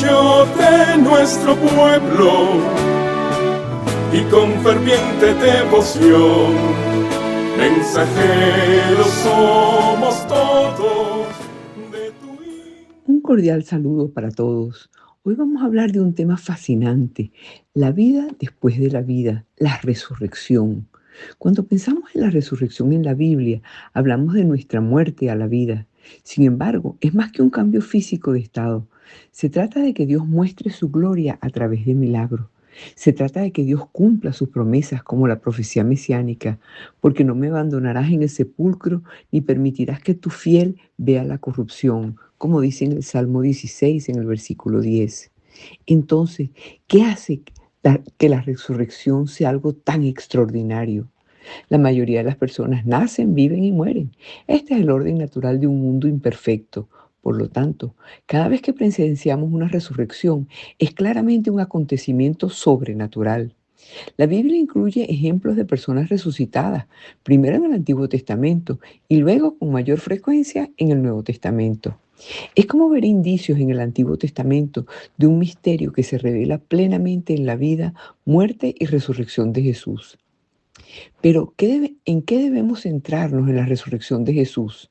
orgullo de nuestro pueblo y con ferviente devoción, mensajeros somos todos de tu hijo. Un cordial saludo para todos. Hoy vamos a hablar de un tema fascinante, la vida después de la vida, la resurrección. Cuando pensamos en la resurrección en la Biblia, hablamos de nuestra muerte a la vida. Sin embargo, es más que un cambio físico de estado. Se trata de que Dios muestre su gloria a través de milagros. Se trata de que Dios cumpla sus promesas como la profecía mesiánica, porque no me abandonarás en el sepulcro ni permitirás que tu fiel vea la corrupción, como dice en el Salmo 16, en el versículo 10. Entonces, ¿qué hace que la resurrección sea algo tan extraordinario? La mayoría de las personas nacen, viven y mueren. Este es el orden natural de un mundo imperfecto. Por lo tanto, cada vez que presenciamos una resurrección, es claramente un acontecimiento sobrenatural. La Biblia incluye ejemplos de personas resucitadas, primero en el Antiguo Testamento y luego con mayor frecuencia en el Nuevo Testamento. Es como ver indicios en el Antiguo Testamento de un misterio que se revela plenamente en la vida, muerte y resurrección de Jesús. Pero, ¿en qué debemos centrarnos en la resurrección de Jesús?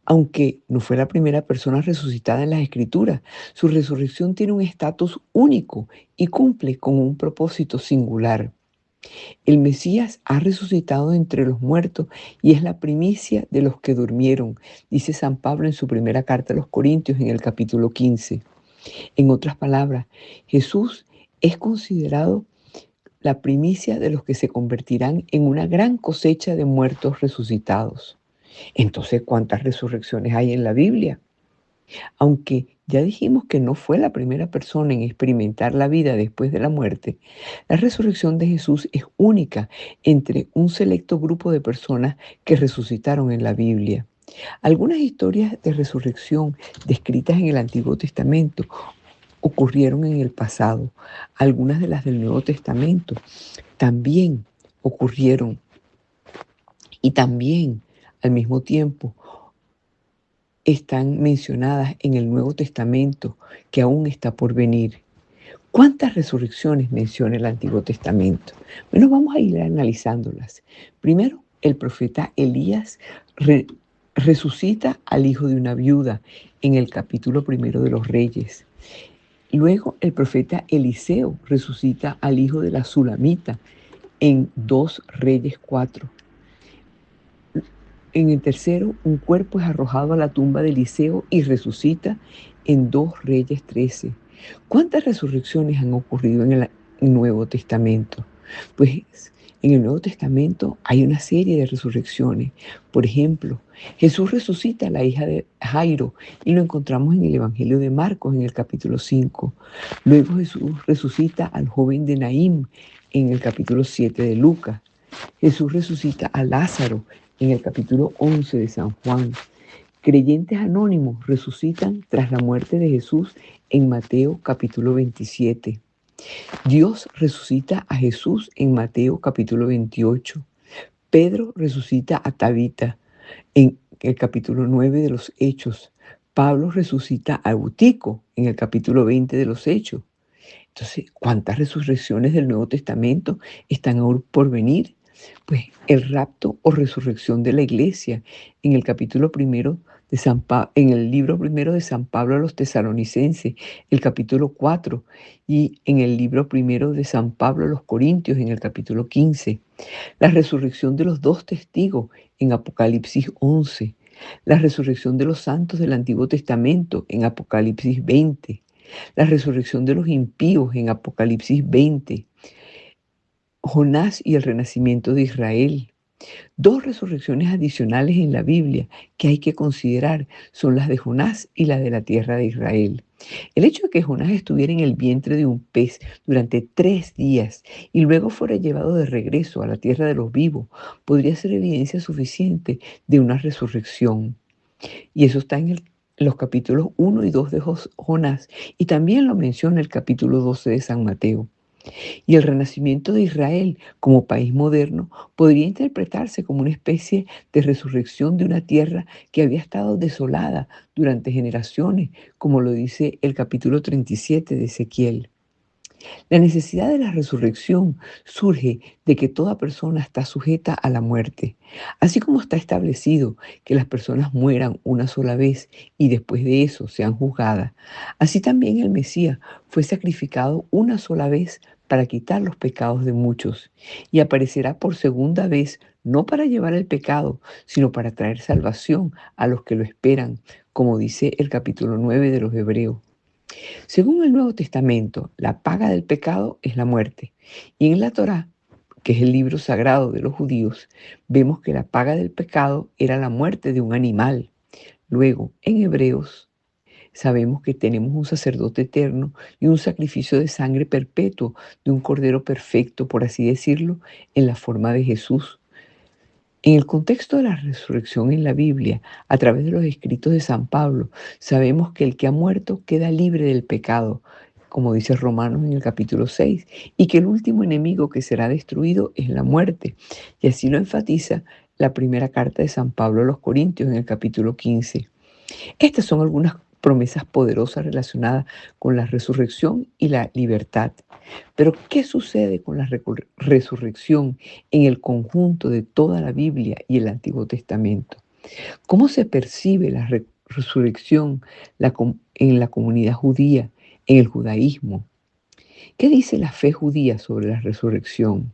Aunque no fue la primera persona resucitada en las Escrituras, su resurrección tiene un estatus único y cumple con un propósito singular. El Mesías ha resucitado entre los muertos y es la primicia de los que durmieron, dice San Pablo en su primera carta a los Corintios en el capítulo 15. En otras palabras, Jesús es considerado la primicia de los que se convertirán en una gran cosecha de muertos resucitados. Entonces, ¿cuántas resurrecciones hay en la Biblia? Aunque ya dijimos que no fue la primera persona en experimentar la vida después de la muerte, la resurrección de Jesús es única entre un selecto grupo de personas que resucitaron en la Biblia. Algunas historias de resurrección descritas en el Antiguo Testamento ocurrieron en el pasado. Algunas de las del Nuevo Testamento también ocurrieron y también al mismo tiempo están mencionadas en el Nuevo Testamento que aún está por venir. ¿Cuántas resurrecciones menciona el Antiguo Testamento? Bueno, vamos a ir analizándolas. Primero, el profeta Elías resucita al hijo de una viuda en el capítulo 1 de los Reyes. Luego, el profeta Eliseo resucita al hijo de la Sulamita en 2 Reyes 4. En el tercero, un cuerpo es arrojado a la tumba de Eliseo y resucita en 2 Reyes 13. ¿Cuántas resurrecciones han ocurrido en el Nuevo Testamento? Pues en el Nuevo Testamento hay una serie de resurrecciones. Por ejemplo, Jesús resucita a la hija de Jairo y lo encontramos en el Evangelio de Marcos en el capítulo 5. Luego Jesús resucita al joven de Naín en el capítulo 7 de Lucas. Jesús resucita a Lázaro en el capítulo 11 de San Juan. Creyentes anónimos resucitan tras la muerte de Jesús en Mateo capítulo 27. Dios resucita a Jesús en Mateo capítulo 28. Pedro resucita a Tabita en el capítulo 9 de los Hechos. Pablo resucita a Eutico en el capítulo 20 de los Hechos. Entonces, ¿cuántas resurrecciones del Nuevo Testamento están aún por venir? Pues el rapto o resurrección de la iglesia en el capítulo 1 de en el libro 1 de San Pablo a los Tesalonicenses, el capítulo 4, y en el libro 1 de San Pablo a los Corintios, en el capítulo 15. La resurrección de los 2 testigos en Apocalipsis 11. La resurrección de los santos del Antiguo Testamento en Apocalipsis 20. La resurrección de los impíos en Apocalipsis 20. Jonás y el renacimiento de Israel. 2 resurrecciones adicionales en la Biblia que hay que considerar son las de Jonás y la de la tierra de Israel. El hecho de que Jonás estuviera en el vientre de un pez durante 3 días y luego fuera llevado de regreso a la tierra de los vivos podría ser evidencia suficiente de una resurrección. Y eso está en los capítulos 1 y 2 de Jonás, y también lo menciona el capítulo 12 de San Mateo. Y el renacimiento de Israel como país moderno podría interpretarse como una especie de resurrección de una tierra que había estado desolada durante generaciones, como lo dice el capítulo 37 de Ezequiel. La necesidad de la resurrección surge de que toda persona está sujeta a la muerte. Así como está establecido que las personas mueran una sola vez y después de eso sean juzgadas, así también el Mesías fue sacrificado una sola vez para quitar los pecados de muchos y aparecerá por segunda vez no para llevar el pecado, sino para traer salvación a los que lo esperan, como dice el capítulo 9 de los Hebreos. Según el Nuevo Testamento, la paga del pecado es la muerte. Y en la Torá, que es el libro sagrado de los judíos, vemos que la paga del pecado era la muerte de un animal. Luego, en Hebreos, sabemos que tenemos un sacerdote eterno y un sacrificio de sangre perpetuo de un cordero perfecto, por así decirlo, en la forma de Jesús. En el contexto de la resurrección en la Biblia, a través de los escritos de San Pablo, sabemos que el que ha muerto queda libre del pecado, como dice Romanos en el capítulo 6, y que el último enemigo que será destruido es la muerte. Y así lo enfatiza la primera carta de San Pablo a los Corintios en el capítulo 15. Estas son algunas promesas poderosas relacionadas con la resurrección y la libertad. Pero, ¿qué sucede con la resurrección en el conjunto de toda la Biblia y el Antiguo Testamento? ¿Cómo se percibe la resurrección en la comunidad judía, en el judaísmo? ¿Qué dice la fe judía sobre la resurrección?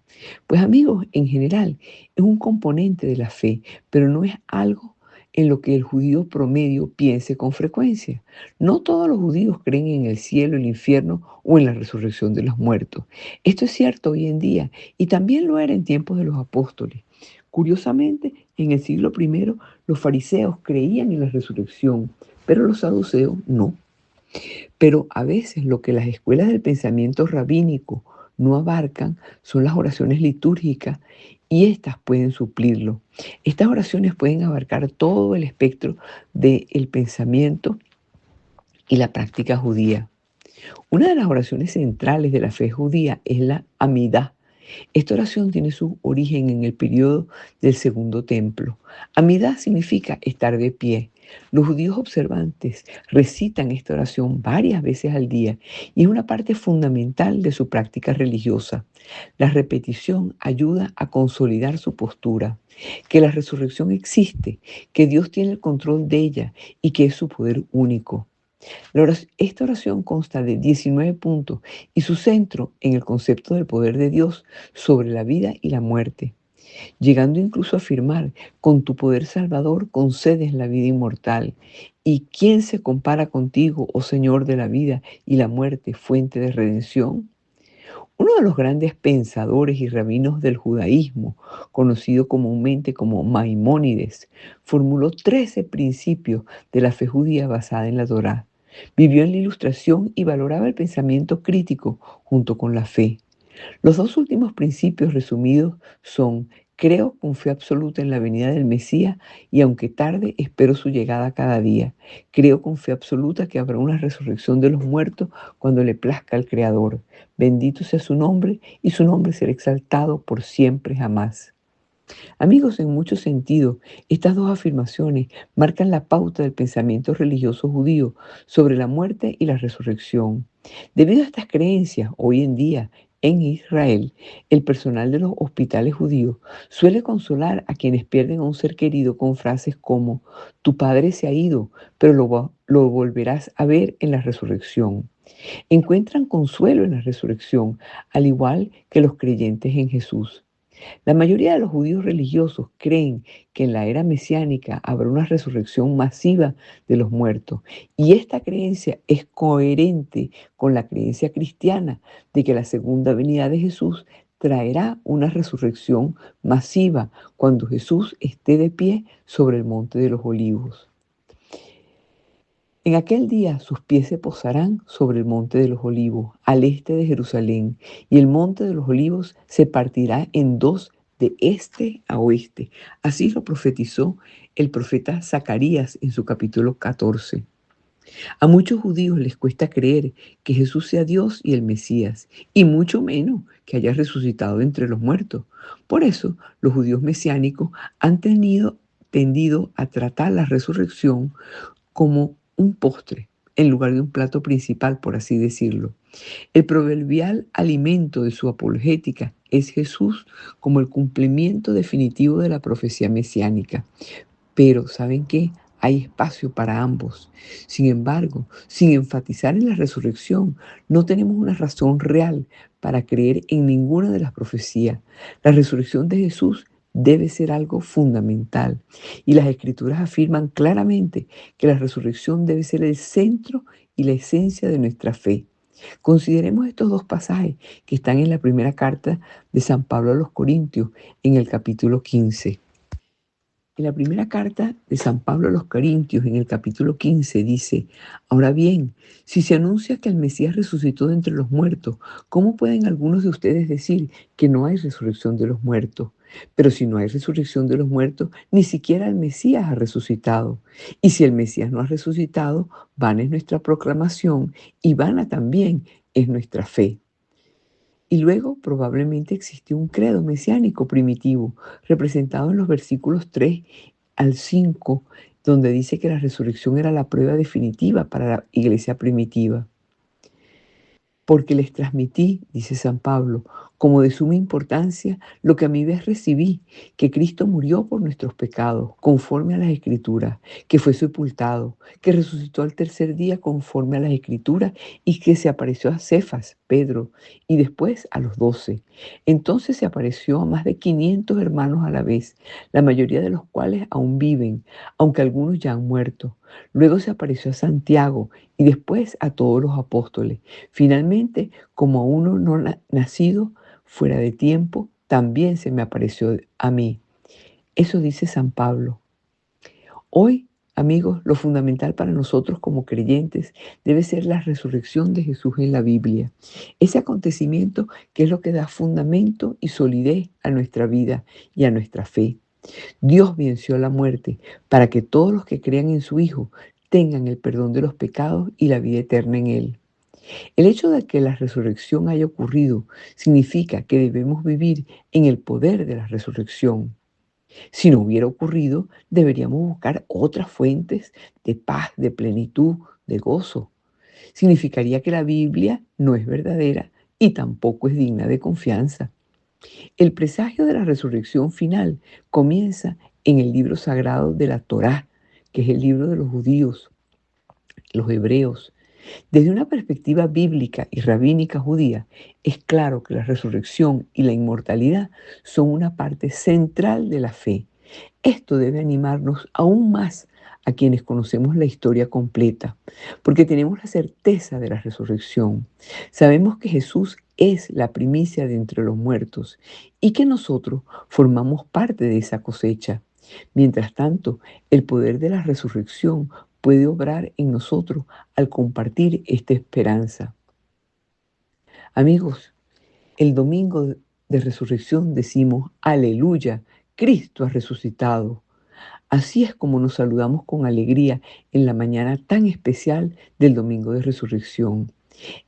Pues amigos, en general es un componente de la fe, pero no es algo en lo que el judío promedio piense con frecuencia. No todos los judíos creen en el cielo, el infierno o en la resurrección de los muertos. Esto es cierto hoy en día y también lo era en tiempos de los apóstoles. Curiosamente, en el siglo I los fariseos creían en la resurrección, pero los saduceos no. Pero a veces lo que las escuelas del pensamiento rabínico no abarcan son las oraciones litúrgicas y estas pueden suplirlo. Estas oraciones pueden abarcar todo el espectro del pensamiento y la práctica judía. Una de las oraciones centrales de la fe judía es la Amidá. Esta oración tiene su origen en el periodo del Segundo Templo. Amidá significa estar de pie. Los judíos observantes recitan esta oración varias veces al día y es una parte fundamental de su práctica religiosa. La repetición ayuda a consolidar su postura, que la resurrección existe, que Dios tiene el control de ella y que es su poder único. Esta oración consta de 19 puntos y su centro en el concepto del poder de Dios sobre la vida y la muerte, llegando incluso a afirmar: con tu poder salvador concedes la vida inmortal. ¿Y quién se compara contigo, oh Señor de la vida y la muerte, fuente de redención? Uno de los grandes pensadores y rabinos del judaísmo, conocido comúnmente como Maimónides, formuló 13 principios de la fe judía basada en la Torá. Vivió en la Ilustración y valoraba el pensamiento crítico junto con la fe. Los dos últimos principios resumidos son: creo con fe absoluta en la venida del Mesías y aunque tarde, espero su llegada cada día. Creo con fe absoluta que habrá una resurrección de los muertos cuando le plazca al Creador. Bendito sea su nombre y su nombre será exaltado por siempre jamás. Amigos, en muchos sentidos, estas dos afirmaciones marcan la pauta del pensamiento religioso judío sobre la muerte y la resurrección. Debido a estas creencias, hoy en día, en Israel, el personal de los hospitales judíos suele consolar a quienes pierden a un ser querido con frases como: tu padre se ha ido, pero lo volverás a ver en la resurrección. Encuentran consuelo en la resurrección, al igual que los creyentes en Jesús. La mayoría de los judíos religiosos creen que en la era mesiánica habrá una resurrección masiva de los muertos, y esta creencia es coherente con la creencia cristiana de que la segunda venida de Jesús traerá una resurrección masiva cuando Jesús esté de pie sobre el monte de los olivos. En aquel día sus pies se posarán sobre el monte de los olivos, al este de Jerusalén, y el monte de los olivos se partirá en dos de este a oeste. Así lo profetizó el profeta Zacarías en su capítulo 14. A muchos judíos les cuesta creer que Jesús sea Dios y el Mesías, y mucho menos que haya resucitado de entre los muertos. Por eso, los judíos mesiánicos han tendido a tratar la resurrección como un postre, en lugar de un plato principal, por así decirlo. El proverbial alimento de su apologética es Jesús como el cumplimiento definitivo de la profecía mesiánica. Pero, ¿saben qué? Hay espacio para ambos. Sin embargo, sin enfatizar en la resurrección, no tenemos una razón real para creer en ninguna de las profecías. La resurrección de Jesús debe ser algo fundamental. Y las Escrituras afirman claramente que la resurrección debe ser el centro y la esencia de nuestra fe. Consideremos estos dos pasajes que están en la primera carta de San Pablo a los Corintios, en el capítulo 15. En la primera carta de San Pablo a los Corintios, en el capítulo 15, dice: ahora bien, si se anuncia que el Mesías resucitó de entre los muertos, ¿cómo pueden algunos de ustedes decir que no hay resurrección de los muertos? Pero si no hay resurrección de los muertos, ni siquiera el Mesías ha resucitado. Y si el Mesías no ha resucitado, vana es nuestra proclamación y vana también es nuestra fe. Y luego probablemente existió un credo mesiánico primitivo, representado en los versículos 3 al 5, donde dice que la resurrección era la prueba definitiva para la iglesia primitiva. Porque les transmití, dice San Pablo, como de suma importancia lo que a mi vez recibí, que Cristo murió por nuestros pecados, conforme a las Escrituras, que fue sepultado, que resucitó al tercer día conforme a las Escrituras y que se apareció a Cefas, Pedro, y después a los 12. Entonces se apareció a más de 500 hermanos a la vez, la mayoría de los cuales aún viven, aunque algunos ya han muerto. Luego se apareció a Santiago y después a todos los apóstoles. Finalmente, como a uno no nacido fuera de tiempo, también se me apareció a mí. Eso dice San Pablo. Hoy, amigos, lo fundamental para nosotros como creyentes debe ser la resurrección de Jesús en la Biblia. Ese acontecimiento que es lo que da fundamento y solidez a nuestra vida y a nuestra fe. Dios venció la muerte para que todos los que crean en su Hijo tengan el perdón de los pecados y la vida eterna en Él. El hecho de que la resurrección haya ocurrido significa que debemos vivir en el poder de la resurrección. Si no hubiera ocurrido, deberíamos buscar otras fuentes de paz, de plenitud, de gozo. Significaría que la Biblia no es verdadera y tampoco es digna de confianza. El presagio de la resurrección final comienza en el libro sagrado de la Torá, que es el libro de los judíos, los hebreos. Desde una perspectiva bíblica y rabínica judía, es claro que la resurrección y la inmortalidad son una parte central de la fe. Esto debe animarnos aún más a quienes conocemos la historia completa, porque tenemos la certeza de la resurrección. Sabemos que Jesús es la primicia de entre los muertos y que nosotros formamos parte de esa cosecha. Mientras tanto, el poder de la resurrección puede obrar en nosotros al compartir esta esperanza. Amigos, el domingo de resurrección decimos: aleluya, Cristo ha resucitado. Así es como nos saludamos con alegría en la mañana tan especial del domingo de resurrección.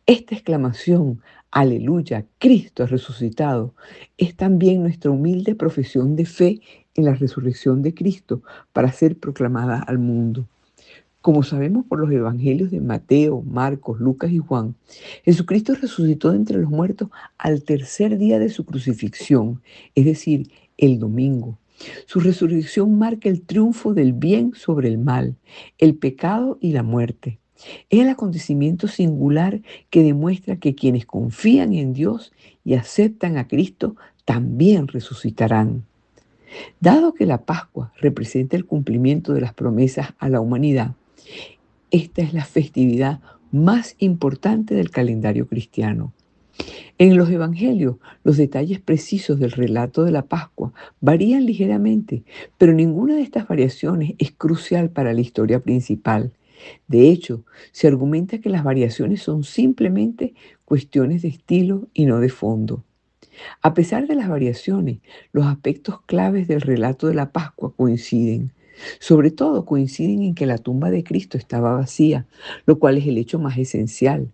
Esta exclamación, aleluya, Cristo ha resucitado, es también nuestra humilde profesión de fe en la resurrección de Cristo para ser proclamada al mundo. Como sabemos por los evangelios de Mateo, Marcos, Lucas y Juan, Jesucristo resucitó de entre los muertos al tercer día de su crucifixión, es decir, el domingo. Su resurrección marca el triunfo del bien sobre el mal, el pecado y la muerte. Es el acontecimiento singular que demuestra que quienes confían en Dios y aceptan a Cristo también resucitarán. Dado que la Pascua representa el cumplimiento de las promesas a la humanidad, esta es la festividad más importante del calendario cristiano. En los evangelios, los detalles precisos del relato de la Pascua varían ligeramente, pero ninguna de estas variaciones es crucial para la historia principal. De hecho, se argumenta que las variaciones son simplemente cuestiones de estilo y no de fondo. A pesar de las variaciones, los aspectos claves del relato de la Pascua coinciden. Sobre todo coinciden en que la tumba de Cristo estaba vacía, lo cual es el hecho más esencial.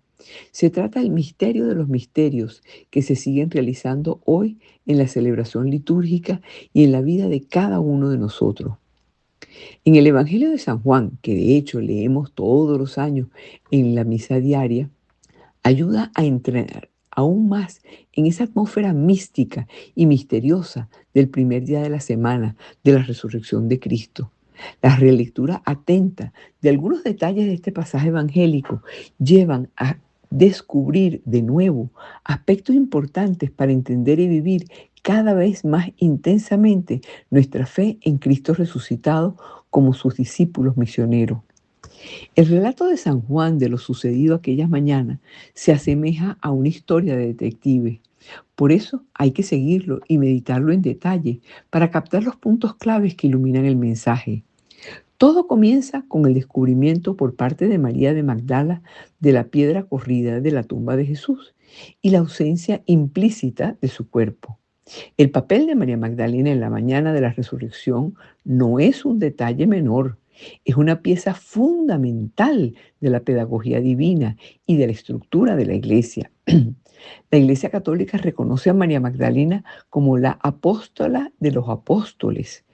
Se trata del misterio de los misterios que se siguen realizando hoy en la celebración litúrgica y en la vida de cada uno de nosotros. En el Evangelio de San Juan, que de hecho leemos todos los años en la misa diaria, ayuda a entrar aún más en esa atmósfera mística y misteriosa del primer día de la semana de la resurrección de Cristo. La relectura atenta de algunos detalles de este pasaje evangélico llevan a descubrir de nuevo aspectos importantes para entender y vivir cada vez más intensamente nuestra fe en Cristo resucitado como sus discípulos misioneros. El relato de San Juan de lo sucedido aquella mañana se asemeja a una historia de detective. Por eso hay que seguirlo y meditarlo en detalle para captar los puntos claves que iluminan el mensaje. Todo comienza con el descubrimiento por parte de María de Magdala de la piedra corrida de la tumba de Jesús y la ausencia implícita de su cuerpo. El papel de María Magdalena en la mañana de la resurrección no es un detalle menor, es una pieza fundamental de la pedagogía divina y de la estructura de la Iglesia. La Iglesia Católica reconoce a María Magdalena como la apóstola de los apóstoles.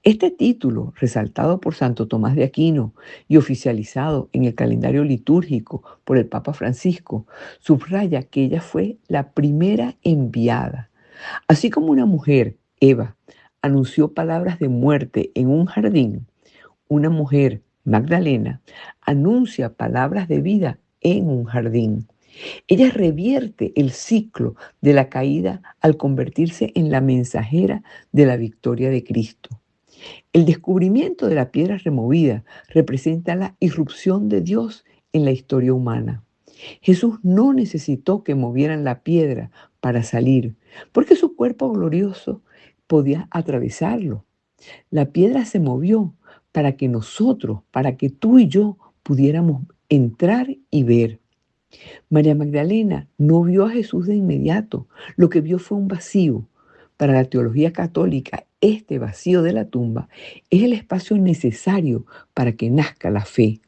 Este título, resaltado por Santo Tomás de Aquino y oficializado en el calendario litúrgico por el Papa Francisco, subraya que ella fue la primera enviada. Así como una mujer, Eva, anunció palabras de muerte en un jardín, una mujer, Magdalena, anuncia palabras de vida en un jardín. Ella revierte el ciclo de la caída al convertirse en la mensajera de la victoria de Cristo. El descubrimiento de la piedra removida representa la irrupción de Dios en la historia humana. Jesús no necesitó que movieran la piedra para salir, porque su cuerpo glorioso podía atravesarlo. La piedra se movió para que nosotros, para que tú y yo pudiéramos entrar y ver. María Magdalena no vio a Jesús de inmediato, lo que vio fue un vacío. Para la teología católica, este vacío de la tumba es el espacio necesario para que nazca la fe.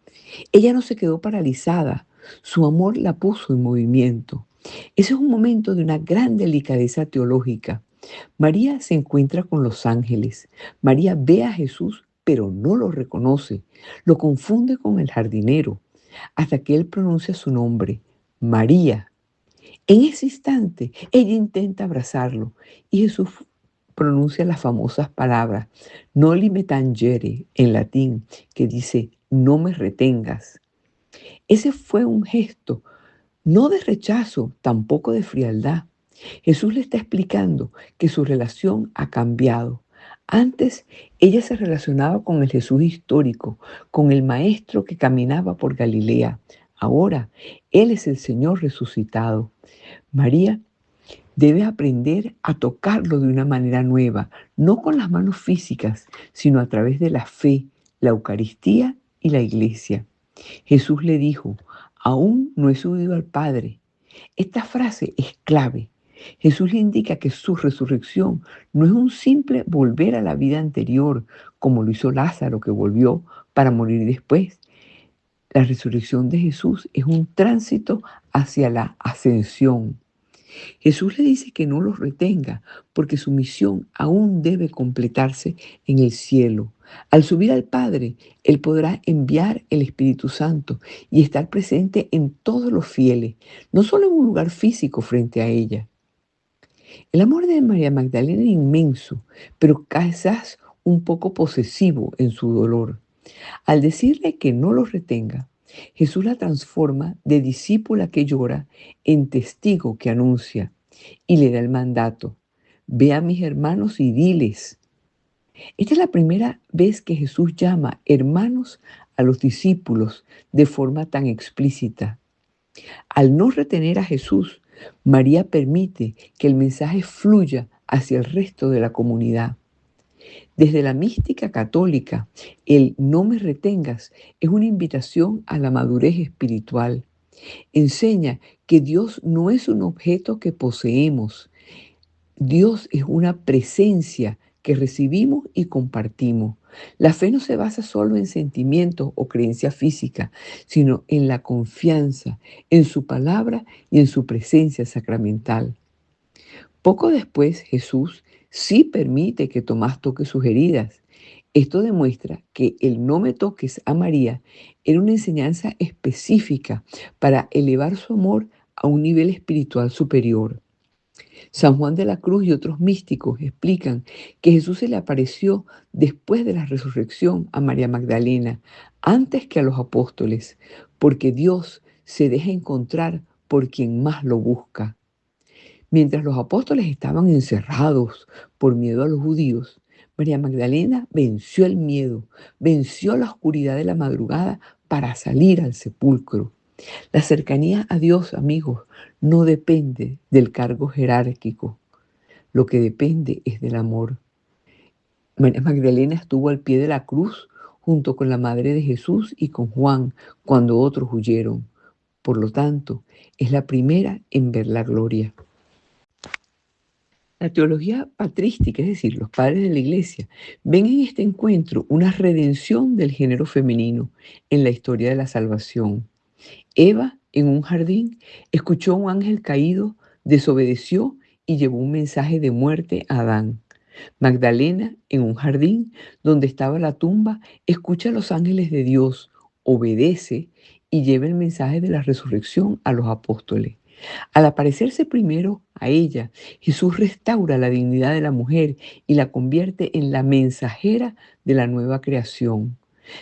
Ella no se quedó paralizada, su amor la puso en movimiento. Ese es un momento de una gran delicadeza teológica. María se encuentra con los ángeles. María ve a Jesús, pero no lo reconoce. Lo confunde con el jardinero, hasta que él pronuncia su nombre, María. En ese instante, ella intenta abrazarlo y Jesús pronuncia las famosas palabras, noli me tangere, en latín, que dice, no me retengas. Ese fue un gesto, no de rechazo, tampoco de frialdad. Jesús le está explicando que su relación ha cambiado. Antes, ella se relacionaba con el Jesús histórico, con el maestro que caminaba por Galilea. Ahora, Él es el Señor resucitado. María debe aprender a tocarlo de una manera nueva, no con las manos físicas, sino a través de la fe, la Eucaristía y la Iglesia. Jesús le dijo, aún no he subido al Padre. Esta frase es clave. Jesús le indica que su resurrección no es un simple volver a la vida anterior, como lo hizo Lázaro, que volvió para morir después. La resurrección de Jesús es un tránsito hacia la ascensión. Jesús le dice que no los retenga porque su misión aún debe completarse en el cielo. Al subir al Padre, Él podrá enviar el Espíritu Santo y estar presente en todos los fieles, no solo en un lugar físico frente a ella. El amor de María Magdalena es inmenso, pero quizás un poco posesivo en su dolor. Al decirle que no los retenga, Jesús la transforma de discípula que llora en testigo que anuncia y le da el mandato. Ve a mis hermanos y diles. Esta es la primera vez que Jesús llama hermanos a los discípulos de forma tan explícita. Al no retener a Jesús, María permite que el mensaje fluya hacia el resto de la comunidad. Desde la mística católica, el no me retengas es una invitación a la madurez espiritual. Enseña que Dios no es un objeto que poseemos. Dios es una presencia que recibimos y compartimos. La fe no se basa solo en sentimientos o creencia física, sino en la confianza, en su palabra y en su presencia sacramental. Poco después, Jesús sí permite que Tomás toque sus heridas. Esto demuestra que el no me toques a María era una enseñanza específica para elevar su amor a un nivel espiritual superior. San Juan de la Cruz y otros místicos explican que Jesús se le apareció después de la resurrección a María Magdalena, antes que a los apóstoles, porque Dios se deja encontrar por quien más lo busca. Mientras los apóstoles estaban encerrados por miedo a los judíos, María Magdalena venció el miedo, venció la oscuridad de la madrugada para salir al sepulcro. La cercanía a Dios, amigos, no depende del cargo jerárquico. Lo que depende es del amor. María Magdalena estuvo al pie de la cruz junto con la Madre de Jesús y con Juan cuando otros huyeron. Por lo tanto, es la primera en ver la gloria. La teología patrística, es decir, los padres de la Iglesia, ven en este encuentro una redención del género femenino en la historia de la salvación. Eva, en un jardín, escuchó a un ángel caído, desobedeció y llevó un mensaje de muerte a Adán. Magdalena, en un jardín donde estaba la tumba, escucha a los ángeles de Dios, obedece y lleva el mensaje de la resurrección a los apóstoles. Al aparecerse primero a ella, Jesús restaura la dignidad de la mujer y la convierte en la mensajera de la nueva creación.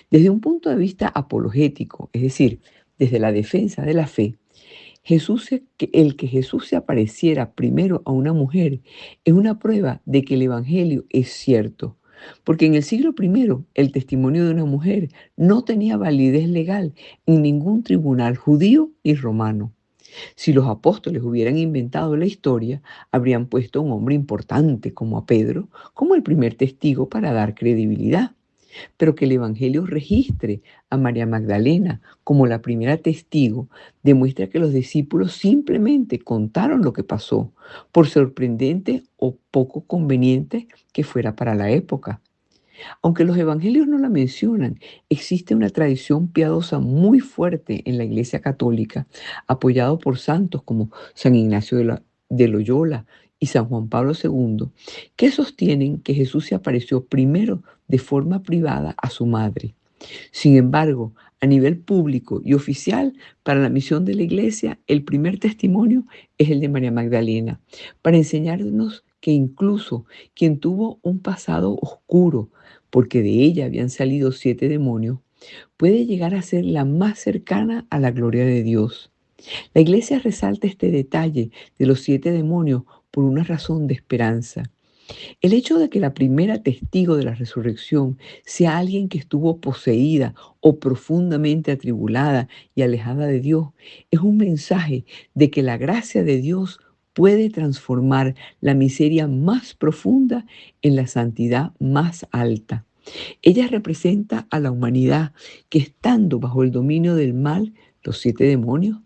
Desde un punto de vista apologético, es decir, desde la defensa de la fe, el que Jesús se apareciera primero a una mujer es una prueba de que el Evangelio es cierto. Porque en el siglo I el testimonio de una mujer no tenía validez legal en ningún tribunal judío ni romano. Si los apóstoles hubieran inventado la historia, habrían puesto a un hombre importante como a Pedro como el primer testigo para dar credibilidad. Pero que el Evangelio registre a María Magdalena como la primera testigo demuestra que los discípulos simplemente contaron lo que pasó, por sorprendente o poco conveniente que fuera para la época. Aunque los evangelios no la mencionan, existe una tradición piadosa muy fuerte en la Iglesia Católica, apoyado por santos como San Ignacio de Loyola y San Juan Pablo II, que sostienen que Jesús se apareció primero de forma privada a su madre. Sin embargo, a nivel público y oficial, para la misión de la Iglesia, el primer testimonio es el de María Magdalena, para enseñarnos que incluso quien tuvo un pasado oscuro, porque de ella habían salido 7 demonios, puede llegar a ser la más cercana a la gloria de Dios. La Iglesia resalta este detalle de los 7 demonios por una razón de esperanza. El hecho de que la primera testigo de la resurrección sea alguien que estuvo poseída o profundamente atribulada y alejada de Dios es un mensaje de que la gracia de Dios puede transformar la miseria más profunda en la santidad más alta. Ella representa a la humanidad que, estando bajo el dominio del mal, los 7 demonios,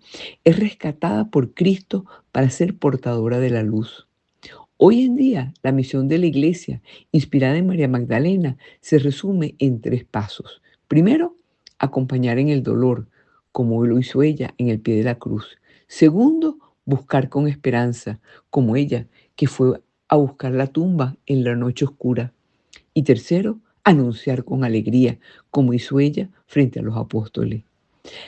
es rescatada por Cristo para ser portadora de la luz. Hoy en día, la misión de la Iglesia, inspirada en María Magdalena, se resume en 3 pasos. Primero, acompañar en el dolor, como lo hizo ella en el pie de la cruz. Segundo, buscar con esperanza, como ella, que fue a buscar la tumba en la noche oscura. Y tercero, anunciar con alegría, como hizo ella frente a los apóstoles.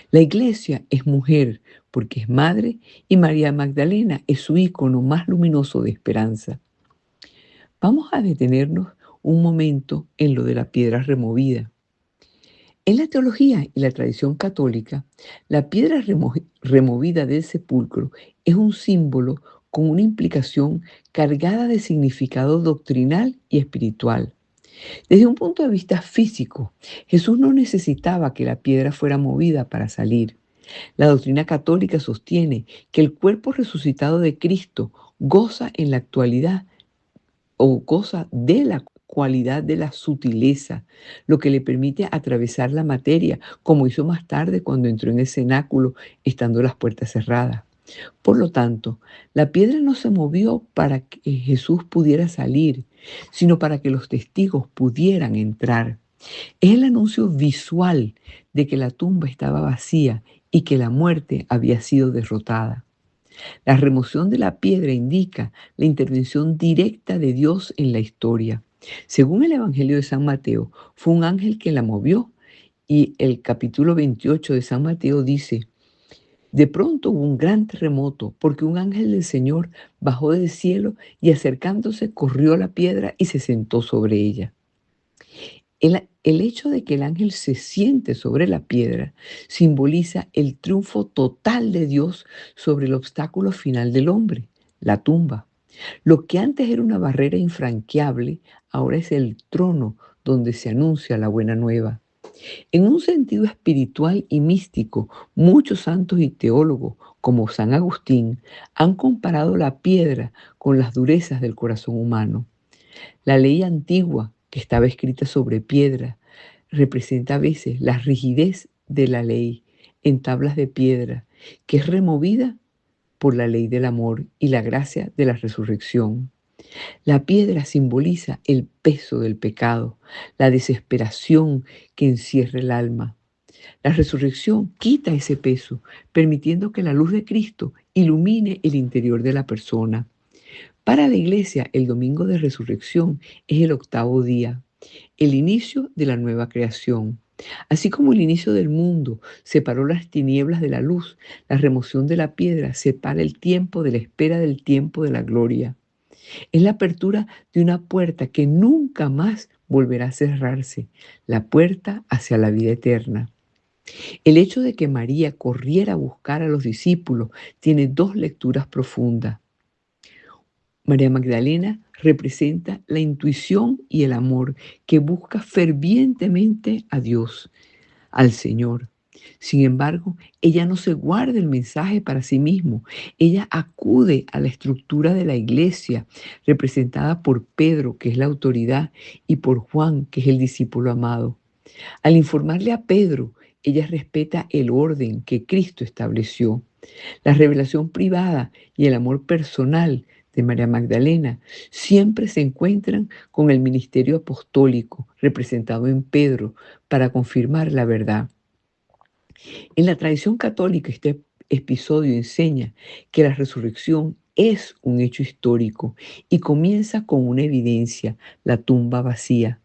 La Iglesia es mujer porque es madre y María Magdalena es su ícono más luminoso de esperanza. Vamos a detenernos un momento en lo de la piedra removida. En la teología y la tradición católica, la piedra removida del sepulcro es un símbolo con una implicación cargada de significado doctrinal y espiritual. Desde un punto de vista físico, Jesús no necesitaba que la piedra fuera movida para salir. La doctrina católica sostiene que el cuerpo resucitado de Cristo goza en la actualidad o goza de la cualidad de la sutileza, lo que le permite atravesar la materia, como hizo más tarde cuando entró en el cenáculo estando las puertas cerradas. Por lo tanto, la piedra no se movió para que Jesús pudiera salir, sino para que los testigos pudieran entrar. Es el anuncio visual de que la tumba estaba vacía y que la muerte había sido derrotada. La remoción de la piedra indica la intervención directa de Dios en la historia. Según el Evangelio de San Mateo, fue un ángel que la movió y el capítulo 28 de San Mateo dice: de pronto hubo un gran terremoto porque un ángel del Señor bajó del cielo y acercándose corrió la piedra y se sentó sobre ella. El hecho de que el ángel se siente sobre la piedra simboliza el triunfo total de Dios sobre el obstáculo final del hombre, la tumba. Lo que antes era una barrera infranqueable, ahora es el trono donde se anuncia la buena nueva. En un sentido espiritual y místico, muchos santos y teólogos, como San Agustín, han comparado la piedra con las durezas del corazón humano. La ley antigua, que estaba escrita sobre piedra, representa a veces la rigidez de la ley en tablas de piedra, que es removida por la ley del amor y la gracia de la resurrección. La piedra simboliza el peso del pecado, la desesperación que encierra el alma. La resurrección quita ese peso, permitiendo que la luz de Cristo ilumine el interior de la persona. Para la Iglesia, el domingo de resurrección es el octavo día, el inicio de la nueva creación. Así como el inicio del mundo separó las tinieblas de la luz, la remoción de la piedra separa el tiempo de la espera del tiempo de la gloria. Es la apertura de una puerta que nunca más volverá a cerrarse, la puerta hacia la vida eterna. El hecho de que María corriera a buscar a los discípulos tiene dos lecturas profundas. María Magdalena representa la intuición y el amor que busca fervientemente a Dios, al Señor. Sin embargo, ella no se guarda el mensaje para sí mismo. Ella acude a la estructura de la iglesia, representada por Pedro, que es la autoridad, y por Juan, que es el discípulo amado. Al informarle a Pedro, ella respeta el orden que Cristo estableció. La revelación privada y el amor personal de María Magdalena siempre se encuentran con el ministerio apostólico representado en Pedro para confirmar la verdad. En la tradición católica, este episodio enseña que la resurrección es un hecho histórico y comienza con una evidencia: la tumba vacía.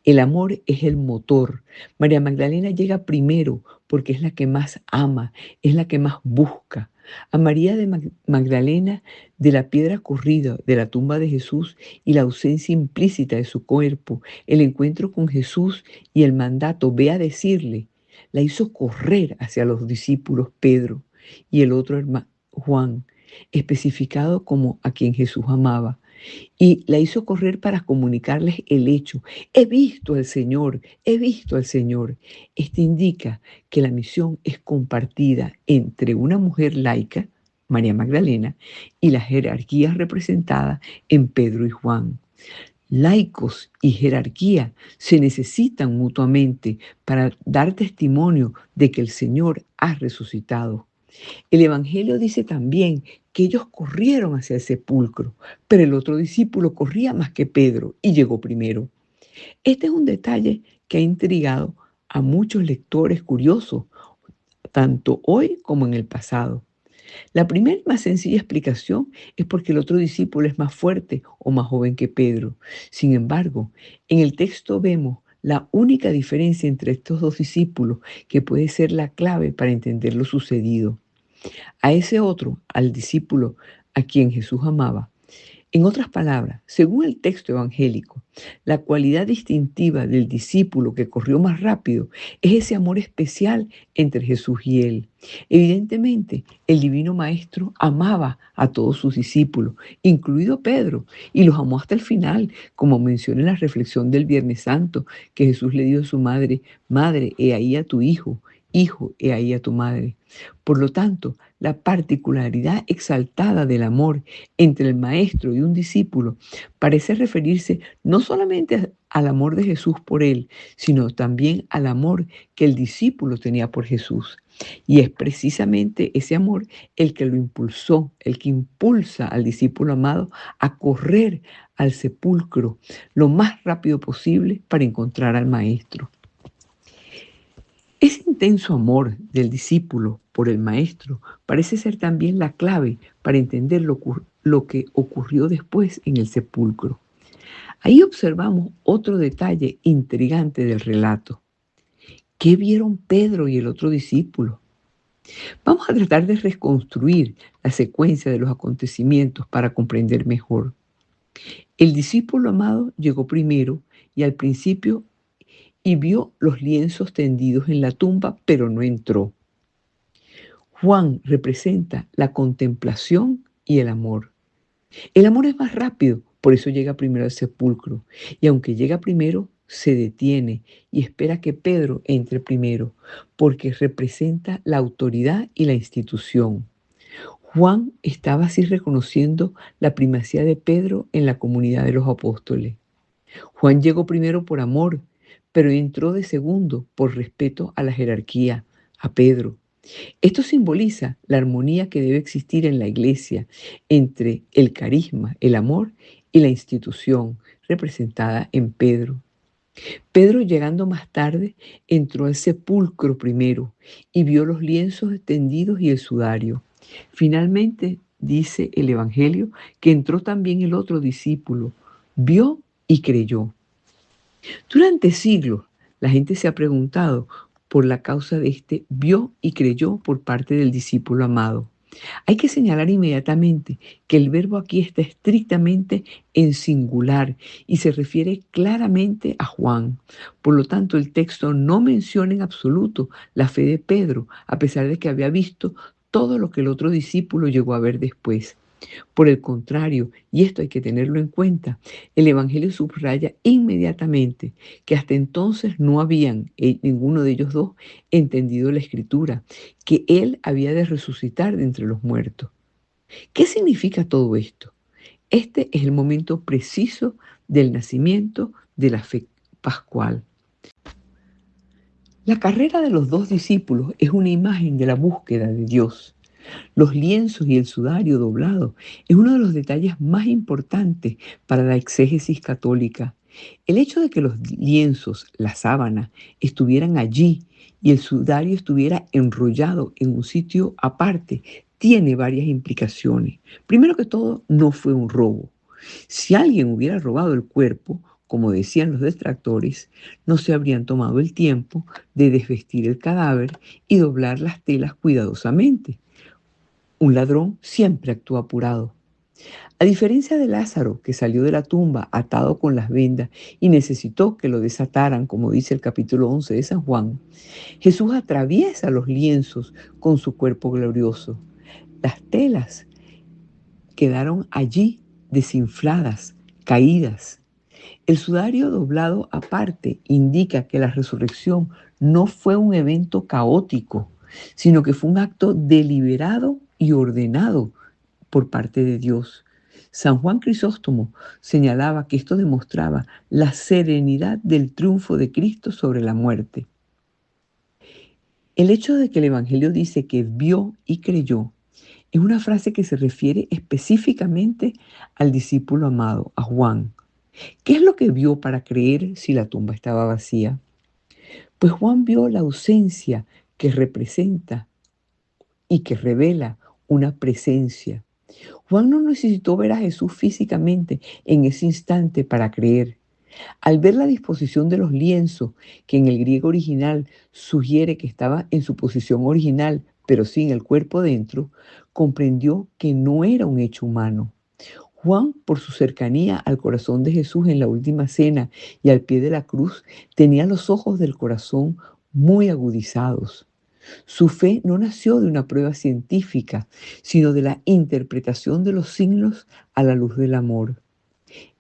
El amor es el motor. María Magdalena llega primero porque es la que más ama, es la que más busca. A María de Magdalena, de la piedra corrida de la tumba de Jesús y la ausencia implícita de su cuerpo, el encuentro con Jesús y el mandato, ve a decirle, la hizo correr hacia los discípulos Pedro y el otro hermano Juan, especificado como a quien Jesús amaba. Y la hizo correr para comunicarles el hecho: he visto al Señor, he visto al Señor. Esto indica que la misión es compartida entre una mujer laica, María Magdalena, y la jerarquía representada en Pedro y Juan. Laicos y jerarquía se necesitan mutuamente para dar testimonio de que el Señor ha resucitado. El Evangelio dice también que ellos corrieron hacia el sepulcro, pero el otro discípulo corría más que Pedro y llegó primero. Este es un detalle que ha intrigado a muchos lectores curiosos, tanto hoy como en el pasado. La primera y más sencilla explicación es porque el otro discípulo es más fuerte o más joven que Pedro. Sin embargo, en el texto vemos la única diferencia entre estos dos discípulos que puede ser la clave para entender lo sucedido. A ese otro, al discípulo a quien Jesús amaba. En otras palabras, según el texto evangélico, la cualidad distintiva del discípulo que corrió más rápido es ese amor especial entre Jesús y él. Evidentemente, el divino maestro amaba a todos sus discípulos, incluido Pedro, y los amó hasta el final, como menciona en la reflexión del Viernes Santo, que Jesús le dio a su madre: madre, he ahí a tu hijo, hijo, he ahí a tu madre. Por lo tanto, la particularidad exaltada del amor entre el maestro y un discípulo parece referirse no solamente al amor de Jesús por él, sino también al amor que el discípulo tenía por Jesús. Y es precisamente ese amor el que lo impulsó, el que impulsa al discípulo amado a correr al sepulcro lo más rápido posible para encontrar al Maestro. Ese intenso amor del discípulo por el Maestro parece ser también la clave para entender lo que ocurrió después en el sepulcro. Ahí observamos otro detalle intrigante del relato. ¿Qué vieron Pedro y el otro discípulo? Vamos a tratar de reconstruir la secuencia de los acontecimientos para comprender mejor. El discípulo amado llegó primero y al principio y vio los lienzos tendidos en la tumba, pero no entró. Juan representa la contemplación y el amor. El amor es más rápido, por eso llega primero al sepulcro. Y aunque llega primero, se detiene y espera que Pedro entre primero, porque representa la autoridad y la institución. Juan estaba así reconociendo la primacía de Pedro en la comunidad de los apóstoles. Juan llegó primero por amor, pero entró de segundo por respeto a la jerarquía, a Pedro. Esto simboliza la armonía que debe existir en la iglesia entre el carisma, el amor y la institución representada en Pedro. Pedro, llegando más tarde, entró al sepulcro primero y vio los lienzos extendidos y el sudario. Finalmente, dice el Evangelio, que entró también el otro discípulo, vio y creyó. Durante siglos, la gente se ha preguntado por la causa de este vio y creyó por parte del discípulo amado. Hay que señalar inmediatamente que el verbo aquí está estrictamente en singular y se refiere claramente a Juan. Por lo tanto, el texto no menciona en absoluto la fe de Pedro, a pesar de que había visto todo lo que el otro discípulo llegó a ver después. Por el contrario, y esto hay que tenerlo en cuenta, el Evangelio subraya inmediatamente que hasta entonces no habían ninguno de ellos dos entendido la Escritura, que Él había de resucitar de entre los muertos. ¿Qué significa todo esto? Este es el momento preciso del nacimiento de la fe pascual. La carrera de los dos discípulos es una imagen de la búsqueda de Dios. Los lienzos y el sudario doblado es uno de los detalles más importantes para la exégesis católica. El hecho de que los lienzos, la sábana, estuvieran allí y el sudario estuviera enrollado en un sitio aparte, tiene varias implicaciones. Primero que todo, no fue un robo. Si alguien hubiera robado el cuerpo, como decían los detractores, no se habrían tomado el tiempo de desvestir el cadáver y doblar las telas cuidadosamente. Un ladrón siempre actúa apurado. A diferencia de Lázaro, que salió de la tumba atado con las vendas y necesitó que lo desataran, como dice el capítulo 11 de San Juan, Jesús atraviesa los lienzos con su cuerpo glorioso. Las telas quedaron allí desinfladas, caídas. El sudario doblado aparte indica que la resurrección no fue un evento caótico, sino que fue un acto deliberado y ordenado por parte de Dios. San Juan Crisóstomo señalaba que esto demostraba la serenidad del triunfo de Cristo sobre la muerte. El hecho de que el Evangelio dice que vio y creyó es una frase que se refiere específicamente al discípulo amado, a Juan. ¿Qué es lo que vio para creer si la tumba estaba vacía? Pues Juan vio la ausencia que representa y que revela una presencia. Juan no necesitó ver a Jesús físicamente en ese instante para creer. Al ver la disposición de los lienzos, que en el griego original sugiere que estaba en su posición original, pero sin el cuerpo dentro, comprendió que no era un hecho humano. Juan, por su cercanía al corazón de Jesús en la última cena y al pie de la cruz, tenía los ojos del corazón muy agudizados. Su fe no nació de una prueba científica, sino de la interpretación de los signos a la luz del amor.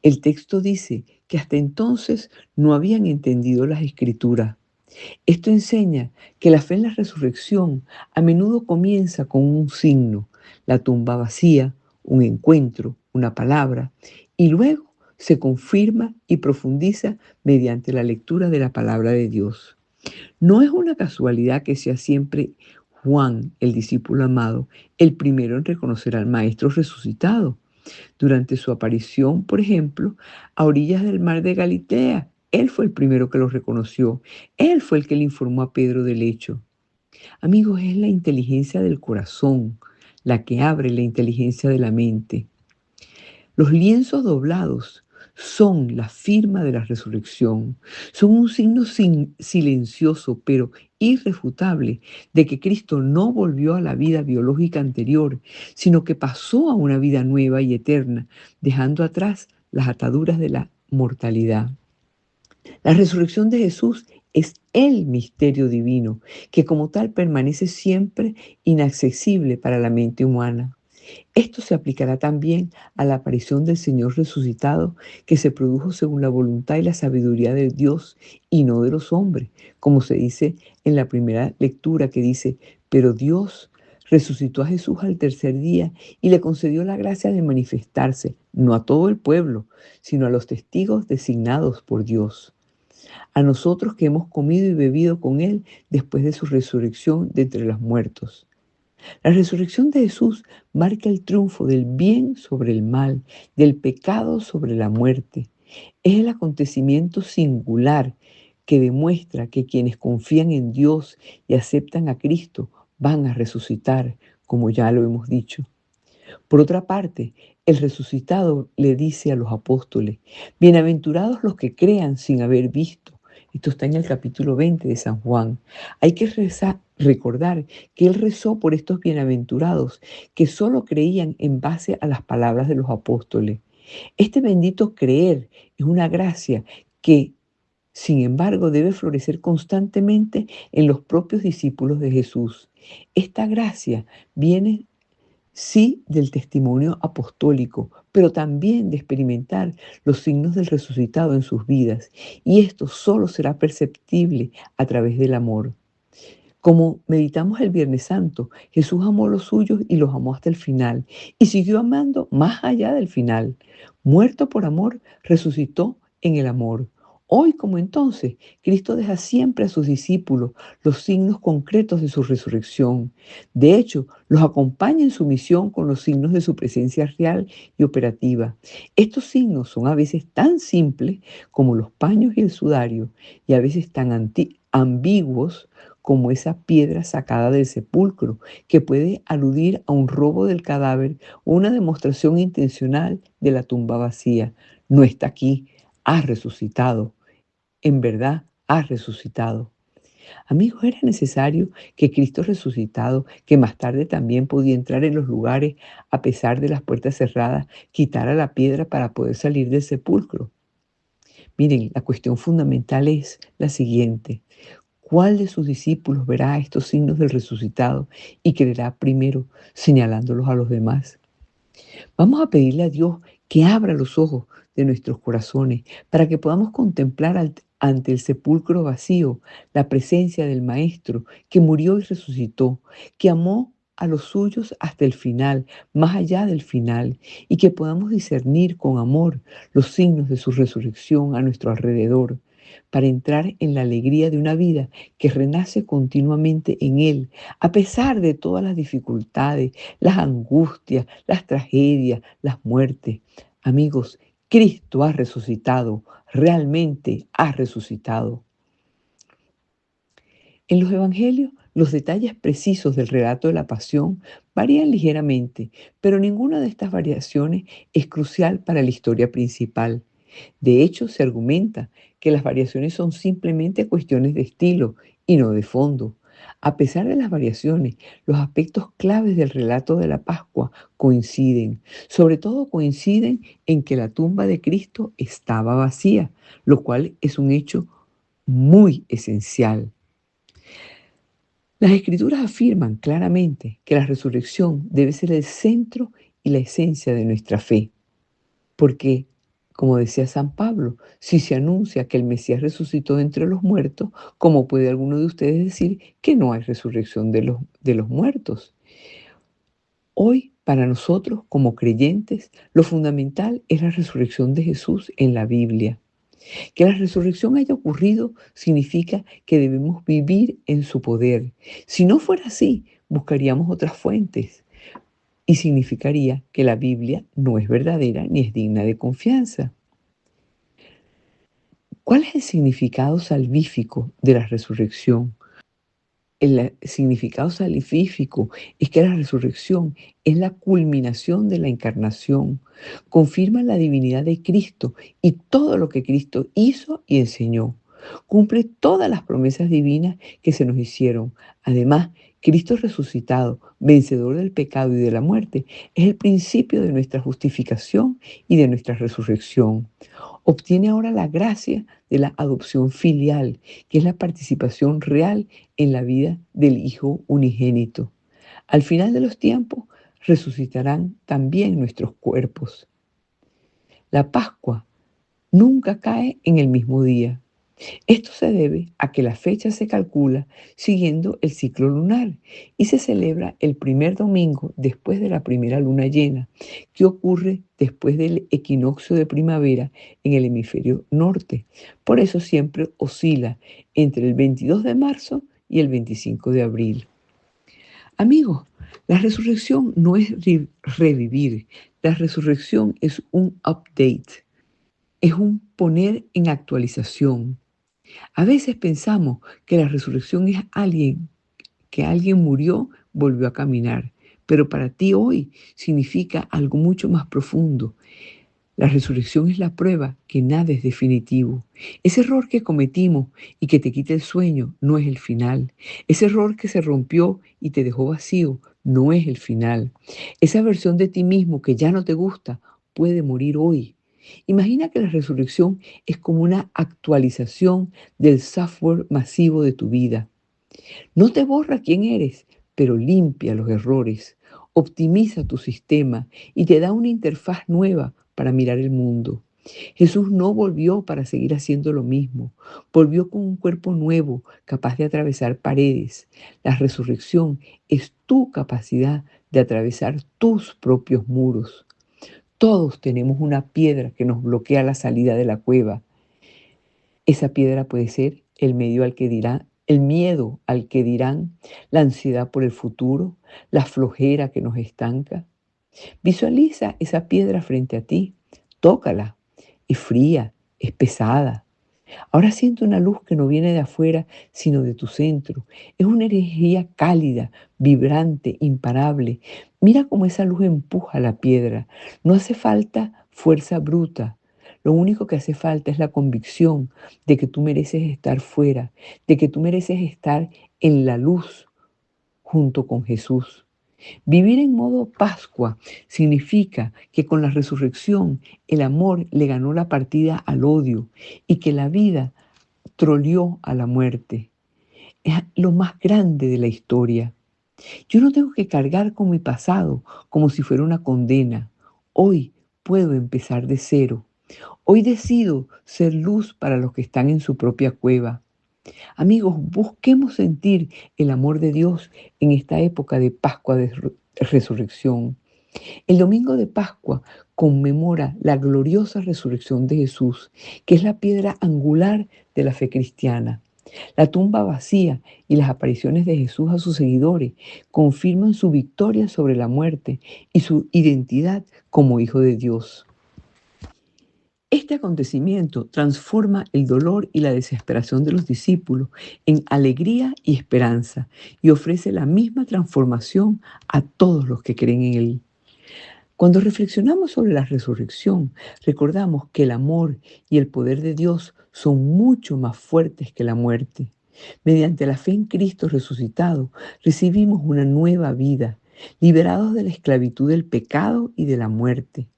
El texto dice que hasta entonces no habían entendido las Escrituras. Esto enseña que la fe en la resurrección a menudo comienza con un signo, la tumba vacía, un encuentro, una palabra, y luego se confirma y profundiza mediante la lectura de la palabra de Dios. No es una casualidad que sea siempre Juan, el discípulo amado, el primero en reconocer al Maestro resucitado. Durante su aparición, por ejemplo, a orillas del mar de Galilea, Él fue el primero que lo reconoció. Él fue el que le informó a Pedro del hecho. Amigos, es la inteligencia del corazón la que abre la inteligencia de la mente. Los lienzos doblados son la firma de la resurrección. Son un signo silencioso pero irrefutable de que Cristo no volvió a la vida biológica anterior, sino que pasó a una vida nueva y eterna, dejando atrás las ataduras de la mortalidad. La resurrección de Jesús es el misterio divino, que como tal permanece siempre inaccesible para la mente humana. Esto se aplicará también a la aparición del Señor resucitado, que se produjo según la voluntad y la sabiduría de Dios y no de los hombres, como se dice en la primera lectura que dice, pero Dios resucitó a Jesús al tercer día y le concedió la gracia de manifestarse, no a todo el pueblo, sino a los testigos designados por Dios. A nosotros que hemos comido y bebido con Él después de su resurrección de entre los muertos. La resurrección de Jesús marca el triunfo del bien sobre el mal, del pecado sobre la muerte. Es el acontecimiento singular que demuestra que quienes confían en Dios y aceptan a Cristo van a resucitar, como ya lo hemos dicho. Por otra parte, el resucitado le dice a los apóstoles, bienaventurados los que crean sin haber visto. Esto está en el capítulo 20 de San Juan. Hay que recordar que Él rezó por estos bienaventurados que solo creían en base a las palabras de los apóstoles. Este bendito creer es una gracia que, sin embargo, debe florecer constantemente en los propios discípulos de Jesús. Esta gracia viene sí del testimonio apostólico, pero también de experimentar los signos del resucitado en sus vidas. Y esto solo será perceptible a través del amor. Como meditamos el Viernes Santo, Jesús amó a los suyos y los amó hasta el final. Y siguió amando más allá del final. Muerto por amor, resucitó en el amor. Hoy como entonces, Cristo deja siempre a sus discípulos los signos concretos de su resurrección. De hecho, los acompaña en su misión con los signos de su presencia real y operativa. Estos signos son a veces tan simples como los paños y el sudario, y a veces tan ambiguos como esa piedra sacada del sepulcro, que puede aludir a un robo del cadáver o una demostración intencional de la tumba vacía. No está aquí, ha resucitado. En verdad, ha resucitado. Amigos, era necesario que Cristo resucitado, que más tarde también podía entrar en los lugares a pesar de las puertas cerradas, quitara la piedra para poder salir del sepulcro. Miren, la cuestión fundamental es la siguiente. ¿Cuál de sus discípulos verá estos signos del resucitado y creerá primero, señalándolos a los demás? Vamos a pedirle a Dios que abra los ojos de nuestros corazones para que podamos contemplar ante el sepulcro vacío la presencia del Maestro que murió y resucitó, que amó a los suyos hasta el final, más allá del final, y que podamos discernir con amor los signos de su resurrección a nuestro alrededor, para entrar en la alegría de una vida que renace continuamente en Él, a pesar de todas las dificultades, las angustias, las tragedias, las muertes. Amigos, Cristo ha resucitado, realmente ha resucitado. En los evangelios, los detalles precisos del relato de la pasión varían ligeramente, pero ninguna de estas variaciones es crucial para la historia principal. De hecho, se argumenta que las variaciones son simplemente cuestiones de estilo y no de fondo. A pesar de las variaciones, los aspectos claves del relato de la Pascua coinciden. Sobre todo coinciden en que la tumba de Cristo estaba vacía, lo cual es un hecho muy esencial. Las Escrituras afirman claramente que la resurrección debe ser el centro y la esencia de nuestra fe, porque, como decía San Pablo, si se anuncia que el Mesías resucitó entre los muertos, ¿cómo puede alguno de ustedes decir que no hay resurrección de los muertos? Hoy, para nosotros, como creyentes, lo fundamental es la resurrección de Jesús en la Biblia. Que la resurrección haya ocurrido significa que debemos vivir en su poder. Si no fuera así, buscaríamos otras fuentes. y significaría que la Biblia no es verdadera ni es digna de confianza. ¿Cuál es el significado salvífico de la resurrección? El significado salvífico es que la resurrección es la culminación de la encarnación, confirma la divinidad de Cristo y todo lo que Cristo hizo y enseñó. Cumple todas las promesas divinas que se nos hicieron. Además, Cristo resucitado, vencedor del pecado y de la muerte, es el principio de nuestra justificación y de nuestra resurrección. Obtiene ahora la gracia de la adopción filial, que es la participación real en la vida del Hijo unigénito. Al final de los tiempos, resucitarán también nuestros cuerpos. La Pascua nunca cae en el mismo día. Esto se debe a que la fecha se calcula siguiendo el ciclo lunar y se celebra el primer domingo después de la primera luna llena, que ocurre después del equinoccio de primavera en el hemisferio norte. Por eso siempre oscila entre el 22 de marzo y el 25 de abril. Amigos, la resurrección no es revivir, la resurrección es un update, es un poner en actualización. A veces pensamos que la resurrección es que alguien murió, volvió a caminar, pero para ti hoy significa algo mucho más profundo. La resurrección es la prueba que nada es definitivo. Ese error que cometimos y que te quita el sueño no es el final. Ese error que se rompió y te dejó vacío no es el final. Esa versión de ti mismo que ya no te gusta puede morir hoy. Imagina que la resurrección es como una actualización del software masivo de tu vida. No te borra quién eres, pero limpia los errores, optimiza tu sistema y te da una interfaz nueva para mirar el mundo. Jesús no volvió para seguir haciendo lo mismo, volvió con un cuerpo nuevo, capaz de atravesar paredes. La resurrección es tu capacidad de atravesar tus propios muros. Todos tenemos una piedra que nos bloquea la salida de la cueva. Esa piedra puede ser el miedo al que dirán, la ansiedad por el futuro, la flojera que nos estanca. Visualiza esa piedra frente a ti, tócala, es fría, es pesada. Ahora siente una luz que no viene de afuera, sino de tu centro. Es una energía cálida, vibrante, imparable. Mira cómo esa luz empuja la piedra. No hace falta fuerza bruta. Lo único que hace falta es la convicción de que tú mereces estar fuera, de que tú mereces estar en la luz junto con Jesús. Vivir en modo Pascua significa que con la resurrección el amor le ganó la partida al odio y que la vida troleó a la muerte. Es lo más grande de la historia. Yo no tengo que cargar con mi pasado como si fuera una condena. Hoy puedo empezar de cero. Hoy decido ser luz para los que están en su propia cueva. Amigos, busquemos sentir el amor de Dios en esta época de Pascua de Resurrección. El domingo de Pascua conmemora la gloriosa resurrección de Jesús, que es la piedra angular de la fe cristiana. La tumba vacía y las apariciones de Jesús a sus seguidores confirman su victoria sobre la muerte y su identidad como Hijo de Dios. Este acontecimiento transforma el dolor y la desesperación de los discípulos en alegría y esperanza y ofrece la misma transformación a todos los que creen en Él. Cuando reflexionamos sobre la resurrección, recordamos que el amor y el poder de Dios son mucho más fuertes que la muerte. Mediante la fe en Cristo resucitado, recibimos una nueva vida, liberados de la esclavitud del pecado y de la muerte.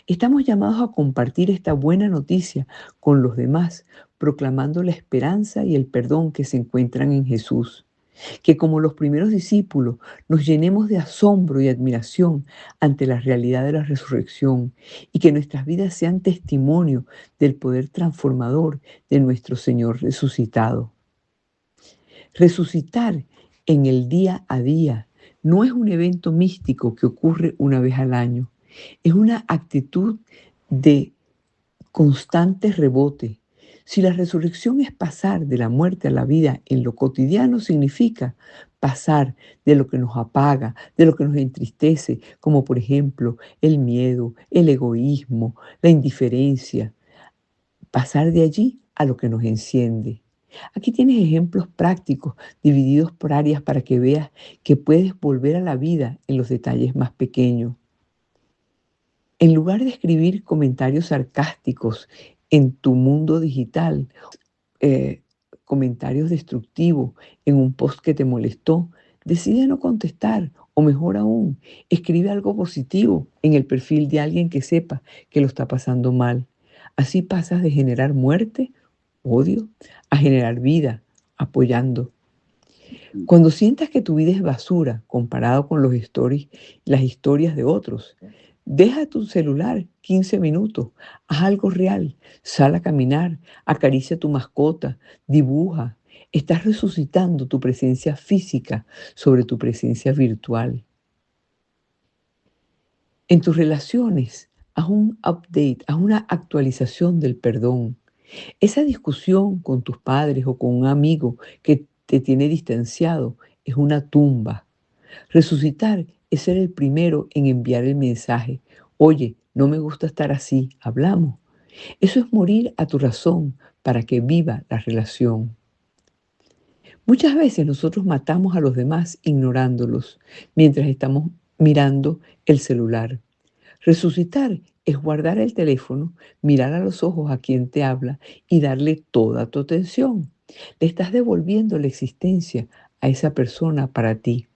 Estamos llamados a compartir esta buena noticia con los demás, proclamando la esperanza y el perdón que se encuentran en Jesús. Que como los primeros discípulos nos llenemos de asombro y admiración ante la realidad de la resurrección y que nuestras vidas sean testimonio del poder transformador de nuestro Señor resucitado. Resucitar en el día a día no es un evento místico que ocurre una vez al año. Es una actitud de constante rebote. Si la resurrección es pasar de la muerte a la vida en lo cotidiano, significa pasar de lo que nos apaga, de lo que nos entristece, como por ejemplo el miedo, el egoísmo, la indiferencia, pasar de allí a lo que nos enciende. Aquí tienes ejemplos prácticos divididos por áreas para que veas que puedes volver a la vida en los detalles más pequeños. En lugar de escribir comentarios sarcásticos en tu mundo digital, eh, comentarios destructivos en un post que te molestó, decide no contestar o mejor aún, escribe algo positivo en el perfil de alguien que sepa que lo está pasando mal. Así pasas de generar muerte, odio, a generar vida, apoyando. Cuando sientas que tu vida es basura comparado con las historias de otros, deja tu celular 15 minutos, haz algo real, sal a caminar, acaricia a tu mascota, dibuja. Estás resucitando tu presencia física sobre tu presencia virtual. En tus relaciones, haz un update, haz una actualización del perdón. Esa discusión con tus padres o con un amigo que te tiene distanciado es una tumba. Resucitar es ser el primero en enviar el mensaje. Oye, no me gusta estar así, hablamos. Eso es morir a tu razón para que viva la relación. Muchas veces nosotros matamos a los demás ignorándolos mientras estamos mirando el celular. Resucitar es guardar el teléfono, mirar a los ojos a quien te habla y darle toda tu atención. Le estás devolviendo la existencia a esa persona para ti.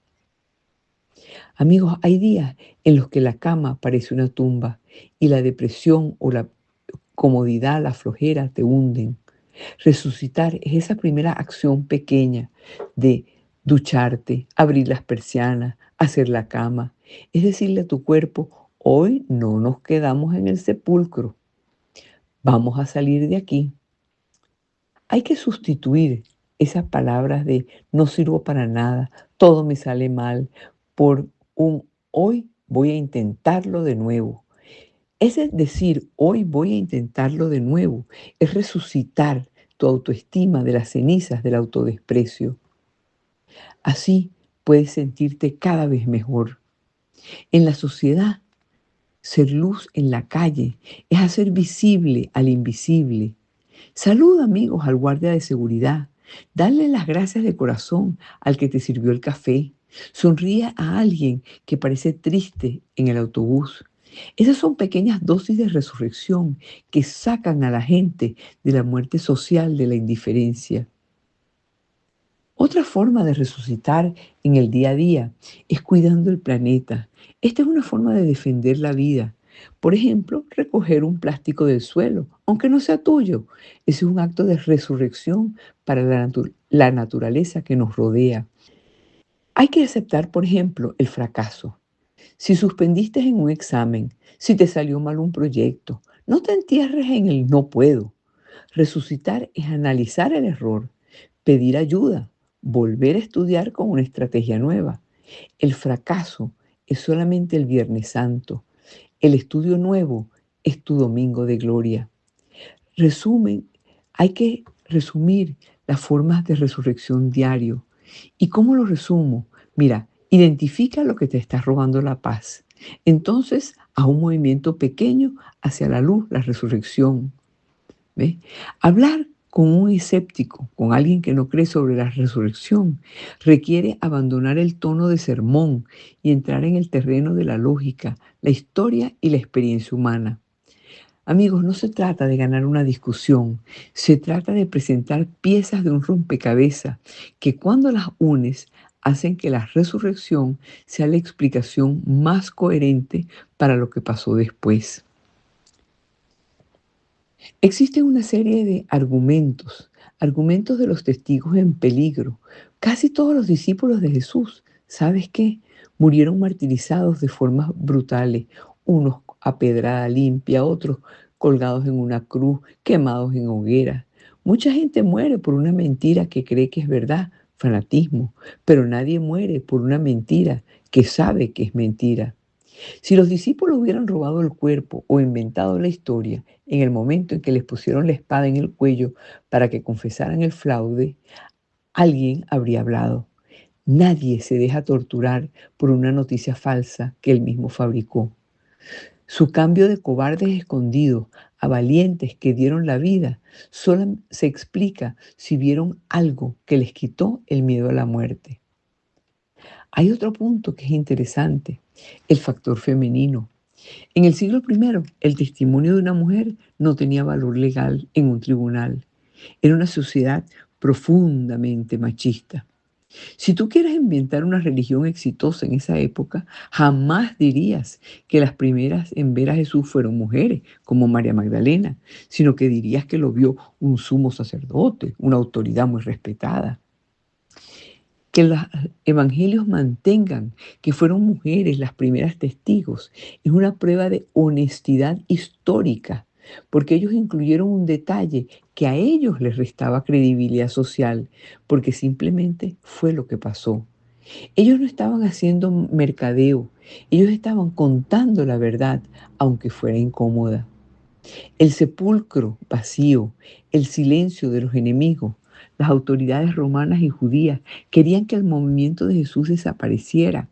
Amigos, hay días en los que la cama parece una tumba y la depresión o la comodidad, la flojera te hunden. Resucitar es esa primera acción pequeña de ducharte, abrir las persianas, hacer la cama. Es decirle a tu cuerpo, hoy no nos quedamos en el sepulcro, vamos a salir de aquí. Hay que sustituir esas palabras de no sirvo para nada, todo me sale mal, por un hoy voy a intentarlo de nuevo. Es decir, hoy voy a intentarlo de nuevo. Es resucitar tu autoestima de las cenizas del autodesprecio. Así puedes sentirte cada vez mejor. En la sociedad, ser luz en la calle es hacer visible al invisible. Saluda, amigos, al guardia de seguridad. Dale las gracias de corazón al que te sirvió el café. Sonríe a alguien que parece triste en el autobús. Esas son pequeñas dosis de resurrección que sacan a la gente de la muerte social, de la indiferencia. Otra forma de resucitar en el día a día es cuidando el planeta. Esta es una forma de defender la vida. Por ejemplo, recoger un plástico del suelo, aunque no sea tuyo. Ese es un acto de resurrección para la naturaleza que nos rodea. Hay que aceptar, por ejemplo, el fracaso. Si suspendiste en un examen, si te salió mal un proyecto, no te entierres en el no puedo. Resucitar es analizar el error, pedir ayuda, volver a estudiar con una estrategia nueva. El fracaso es solamente el Viernes Santo. El estudio nuevo es tu domingo de gloria. Hay que resumir las formas de resurrección diario. ¿Y cómo lo resumo? Mira, identifica lo que te está robando la paz. Entonces, haz un movimiento pequeño hacia la luz, la resurrección. ¿Ves? Hablar con un escéptico, con alguien que no cree sobre la resurrección, requiere abandonar el tono de sermón y entrar en el terreno de la lógica, la historia y la experiencia humana. Amigos, no se trata de ganar una discusión, se trata de presentar piezas de un rompecabezas que cuando las unes hacen que la resurrección sea la explicación más coherente para lo que pasó después. Existe una serie de argumentos de los testigos en peligro. Casi todos los discípulos de Jesús, ¿sabes qué? Murieron martirizados de formas brutales, unos a pedrada limpia, otros colgados en una cruz, quemados en hoguera. Mucha gente muere por una mentira que cree que es verdad, fanatismo, pero nadie muere por una mentira que sabe que es mentira. Si los discípulos hubieran robado el cuerpo o inventado la historia en el momento en que les pusieron la espada en el cuello para que confesaran el fraude, alguien habría hablado. Nadie se deja torturar por una noticia falsa que él mismo fabricó. Su cambio de cobardes escondidos a valientes que dieron la vida solo se explica si vieron algo que les quitó el miedo a la muerte. Hay otro punto que es interesante, el factor femenino. En el siglo I, el testimonio de una mujer no tenía valor legal en un tribunal. Era una sociedad profundamente machista. Si tú quieres inventar una religión exitosa en esa época, jamás dirías que las primeras en ver a Jesús fueron mujeres, como María Magdalena, sino que dirías que lo vio un sumo sacerdote, una autoridad muy respetada. Que los evangelios mantengan que fueron mujeres las primeras testigos es una prueba de honestidad histórica, porque ellos incluyeron un detalle que a ellos les restaba credibilidad social, porque simplemente fue lo que pasó. Ellos no estaban haciendo mercadeo, ellos estaban contando la verdad, aunque fuera incómoda. El sepulcro vacío, el silencio de los enemigos, las autoridades romanas y judías querían que el movimiento de Jesús desapareciera.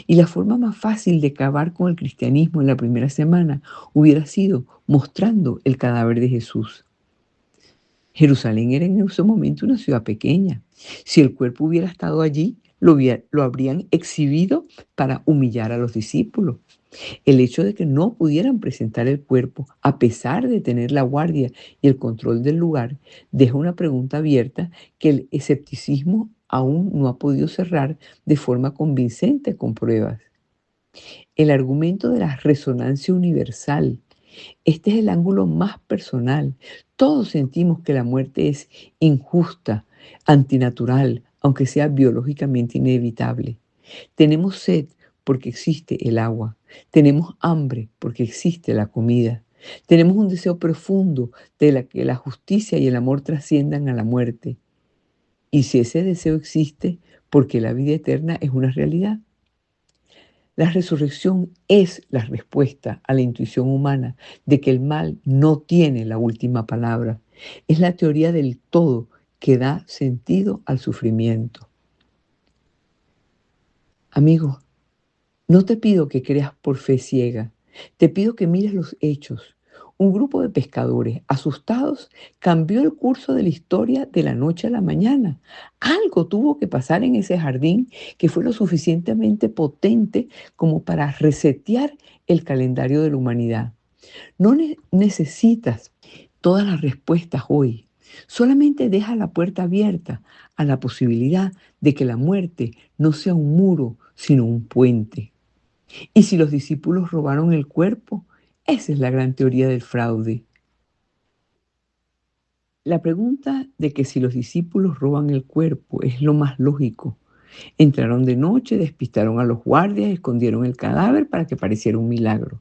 Y la forma más fácil de acabar con el cristianismo en la primera semana hubiera sido mostrando el cadáver de Jesús. Jerusalén era en ese momento una ciudad pequeña. Si el cuerpo hubiera estado allí, lo habrían exhibido para humillar a los discípulos. El hecho de que no pudieran presentar el cuerpo, a pesar de tener la guardia y el control del lugar, deja una pregunta abierta que el escepticismo aún no ha podido cerrar de forma convincente con pruebas. El argumento de la resonancia universal. Este es el ángulo más personal. Todos sentimos que la muerte es injusta, antinatural, aunque sea biológicamente inevitable. Tenemos sed porque existe el agua. Tenemos hambre porque existe la comida. Tenemos un deseo profundo de que la justicia y el amor trasciendan a la muerte. Y si ese deseo existe, porque la vida eterna es una realidad. La resurrección es la respuesta a la intuición humana de que el mal no tiene la última palabra. Es la teoría del todo que da sentido al sufrimiento. Amigos, no te pido que creas por fe ciega, te pido que mires los hechos. Un grupo de pescadores asustados cambió el curso de la historia de la noche a la mañana. Algo tuvo que pasar en ese jardín que fue lo suficientemente potente como para resetear el calendario de la humanidad. No necesitas todas las respuestas hoy. Solamente deja la puerta abierta a la posibilidad de que la muerte no sea un muro, sino un puente. Y si los discípulos robaron el cuerpo, esa es la gran teoría del fraude. La pregunta de que si los discípulos roban el cuerpo es lo más lógico. Entraron de noche, despistaron a los guardias, escondieron el cadáver para que pareciera un milagro.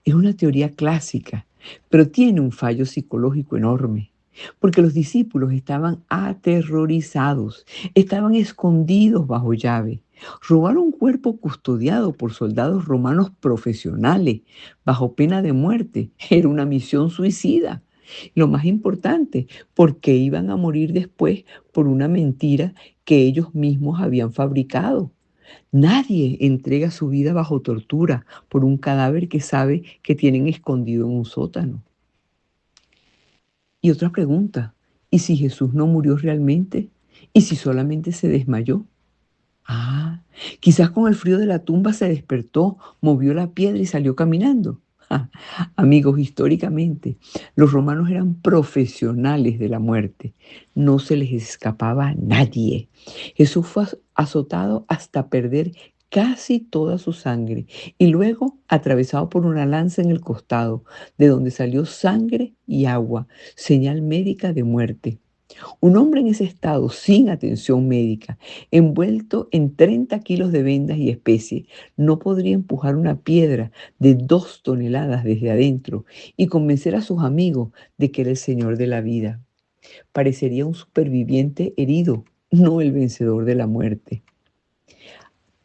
Es una teoría clásica, pero tiene un fallo psicológico enorme, porque los discípulos estaban aterrorizados, estaban escondidos bajo llave. Robar un cuerpo custodiado por soldados romanos profesionales bajo pena de muerte era una misión suicida. Lo más importante, porque iban a morir después por una mentira que ellos mismos habían fabricado. Nadie entrega su vida bajo tortura por un cadáver que sabe que tienen escondido en un sótano. Y otra pregunta, ¿y si Jesús no murió realmente? ¿Y si solamente se desmayó? Ah, quizás con el frío de la tumba se despertó, movió la piedra y salió caminando. Amigos, históricamente, los romanos eran profesionales de la muerte. No se les escapaba a nadie. Jesús fue azotado hasta perder casi toda su sangre y luego atravesado por una lanza en el costado, de donde salió sangre y agua, señal médica de muerte. Un hombre en ese estado, sin atención médica, envuelto en 30 kilos de vendas y especies, no podría empujar una piedra de 2 toneladas desde adentro y convencer a sus amigos de que era el Señor de la vida. Parecería un superviviente herido, no el vencedor de la muerte.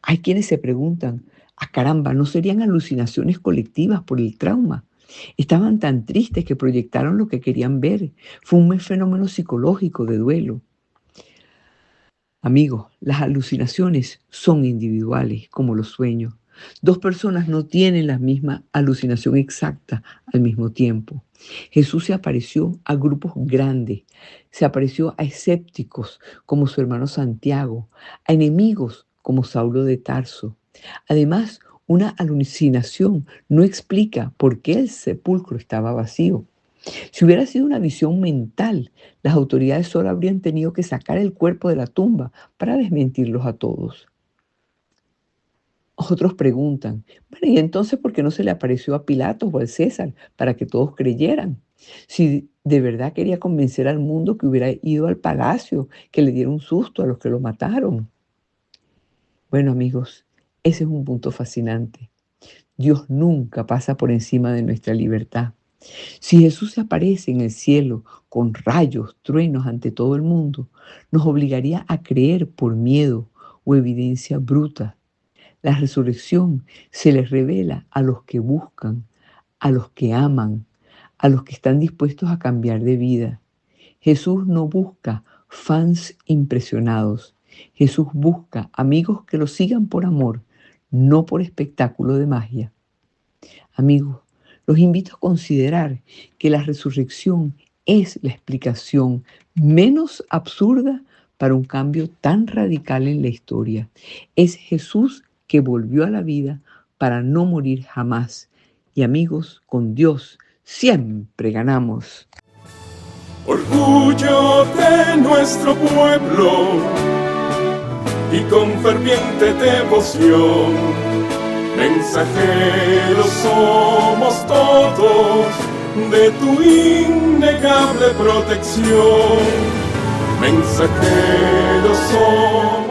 Hay quienes se preguntan, caramba, ¿no serían alucinaciones colectivas por el trauma? Estaban tan tristes que proyectaron lo que querían ver. Fue un fenómeno psicológico de duelo. Amigos, las alucinaciones son individuales, como los sueños. Dos personas no tienen la misma alucinación exacta al mismo tiempo. Jesús se apareció a grupos grandes, se apareció a escépticos como su hermano Santiago, a enemigos como Saulo de Tarso. Además, una alucinación no explica por qué el sepulcro estaba vacío. Si hubiera sido una visión mental, las autoridades solo habrían tenido que sacar el cuerpo de la tumba para desmentirlos a todos. Otros preguntan, bueno, ¿y entonces por qué no se le apareció a Pilatos o al César para que todos creyeran? Si de verdad quería convencer al mundo, que hubiera ido al palacio, que le diera un susto a los que lo mataron. Bueno, amigos, ese es un punto fascinante. Dios nunca pasa por encima de nuestra libertad. Si Jesús se aparece en el cielo con rayos, truenos ante todo el mundo, nos obligaría a creer por miedo o evidencia bruta. La resurrección se les revela a los que buscan, a los que aman, a los que están dispuestos a cambiar de vida. Jesús no busca fans impresionados. Jesús busca amigos que lo sigan por amor, no por espectáculo de magia. Amigos, los invito a considerar que la resurrección es la explicación menos absurda para un cambio tan radical en la historia. Es Jesús que volvió a la vida para no morir jamás. Y amigos, con Dios siempre ganamos. Orgullo de nuestro pueblo y con ferviente devoción, mensajeros somos todos de tu innegable protección. Mensajeros somos